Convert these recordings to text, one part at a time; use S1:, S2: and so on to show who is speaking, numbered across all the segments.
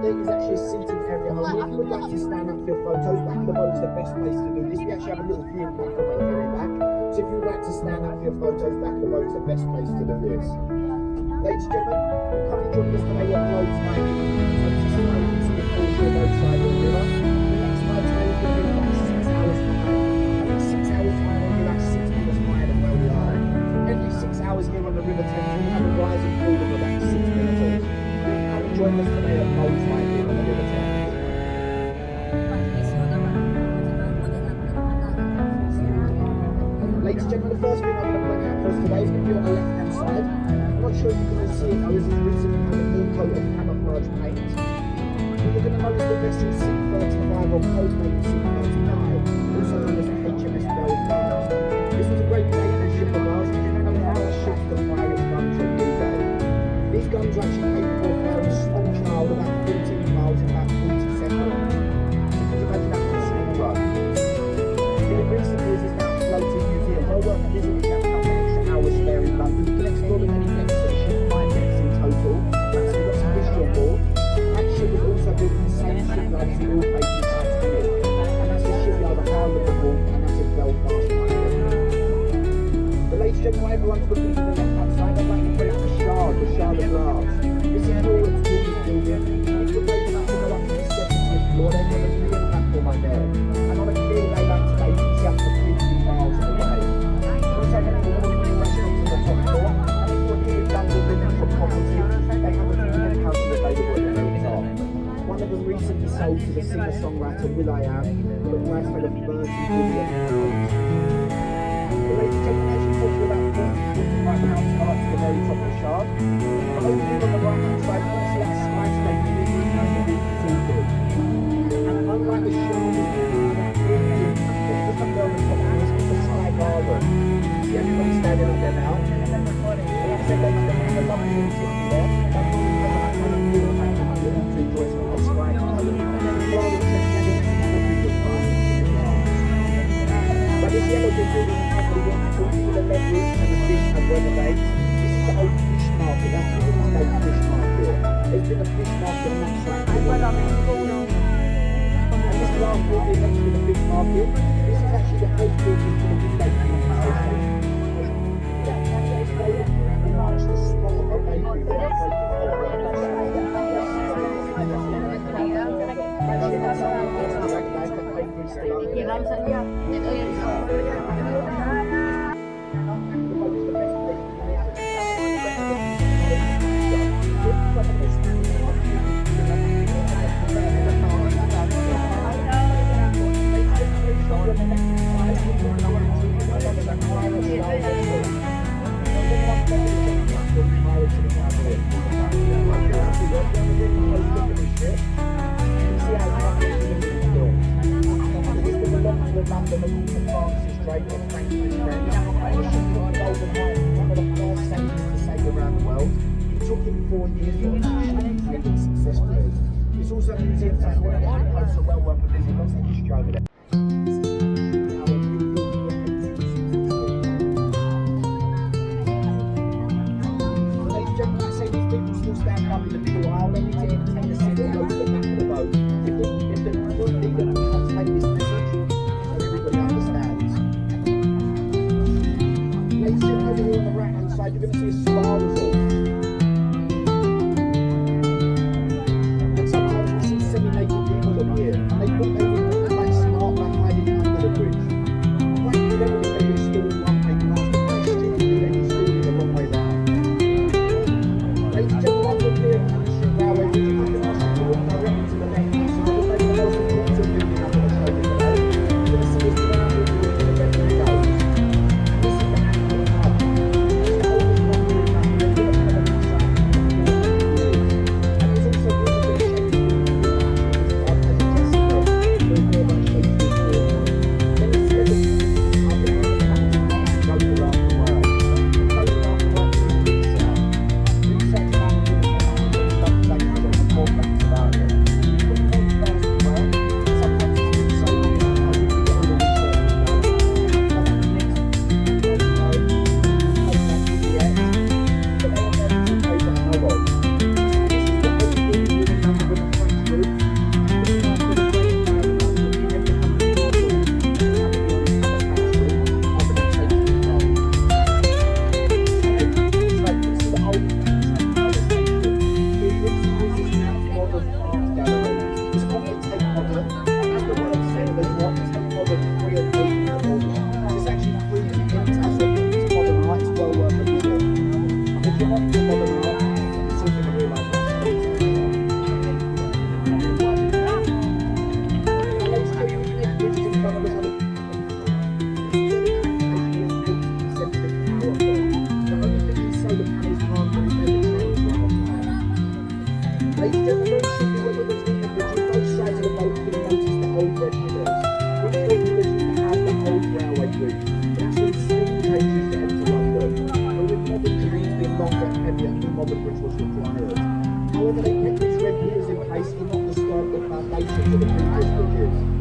S1: there is actually a seating area only. If you would like to stand up for your photos, back of the boat is the best place to do this. We actually have a little viewing platform at the very back. So if you would like to stand up for your photos, back of the boat is the best place to do this. Ladies and gentlemen, we're currently joining us today at Loads Night. So this is the one you see the shore roadside of the river. The next boat today is going to be about 6 hours behind. And in 6 hours time, we'll be about 6 meters higher than where we are. Every 6 hours here on the River Thames, we have a rise and fall of about 6 meters. Join us today at Loads Night here on the River Thames. Ladies and gentlemen, the first thing I'm going to point out for us today is going to be on the left-hand side. I'm not sure if you can see it now, this is recently had a new coat of camouflage paint. You're going to notice the vessel C35 or code name C39, also known as HMS Belfast. This was a great Danish ship of ours, and one of the first ships to fire its guns on New Day. These guns are actually capable of firing a small child about 14 miles in about 40 seconds. You can imagine that on a small run. In recent years, it's now a floating museum. Well worth visiting that for an extra hour spare in London. You can explore the many decks of the ship, 9 decks in total. That's lots of history on board. That ship was also built in the same shipyard as the all-fated Titanic. And that's the shipyard at Harlem the Wharf, and that's in Belfast, Ireland. But ladies and gentlemen, everyone's looking to the left-hand side. I'd like to bring up the Shard of Glass. This is Norway's tallest building. If you're brave enough to go up to the 70th floor, then there's a real platform right there. And on a clear day like today, you can see up to 50 miles away. We'll take a look at all the restaurants on the top floor. And if you're here in London living for property, they have a few houses available at the very top. One of them recently sold to the singer-songwriter will.i.am for the price tag of £30 million. Ladies and gentlemen, as you talk to about £45 to go up to the very top of the Shard. Over here on the right hand side, you can see that skyscraper really nice and beautiful. And unlike the Shard, just up there on the top of this is the Sky Garden. See everybody standing up there now. And like I said, ladies and gentlemen, there's a lovely little city there. That's all we have to enjoy some of the Sky Garden. But this yellow building is actually what we call the leverage and the fish and renovate. This is the old fish market, that's the old fish market. There's been a fish market on that side. And this last building next to the fish market, this is actually the old building for the Window Station. It's very much the spot of the bakery there. It's also a museum that so well worth a visit. Lots of history over there. Ladies and gentlemen, I say these people still stand up in the middle aisle. They need to entertain the city and go to the back of the boat. If the good leader can translate this message, so everybody understands. Ladies and gentlemen, over here on the right hand side, you're going to see a spa resort. Semi-naked people up here, and they thought they would like spa generation who were with us in the bridge, both sides of the boat could have noticed the old red pillars. These red pillars used to have the old railway route. That's when steam trains used to enter London. But with modern trains being longer and heavier, the modern bridge was required. However, they kept these red pillars in place to not disturb the foundations of the previous bridges.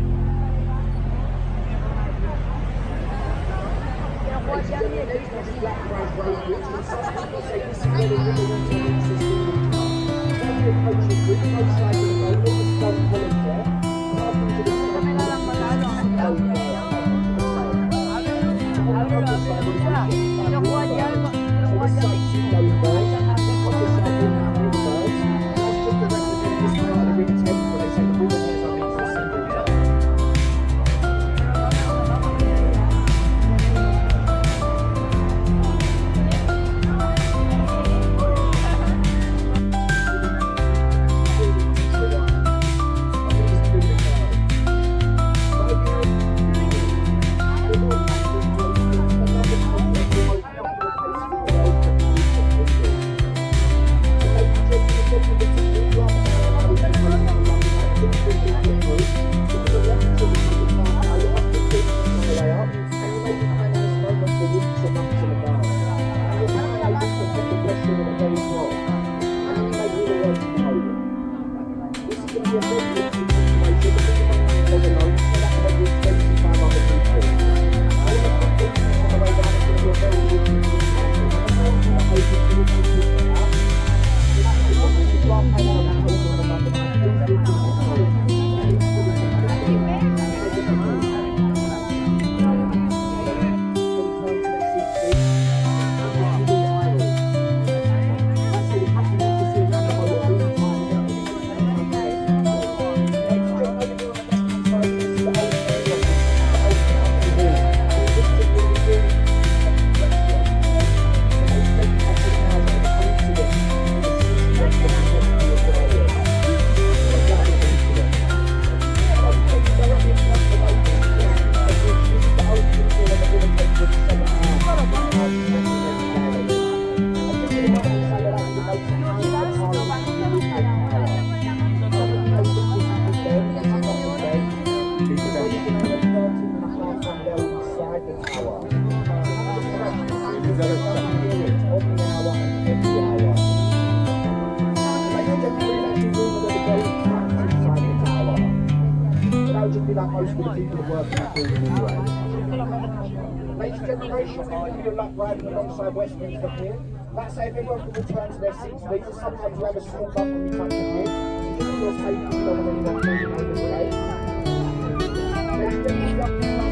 S1: Ladies and gentlemen, you're luck riding alongside Westminster here. Like I say, if everyone can return to their seats, please. Sometimes you have a small bump when you touch the grid. Just feel safe and don't want anyone moving over the gate. Ladies and gentlemen,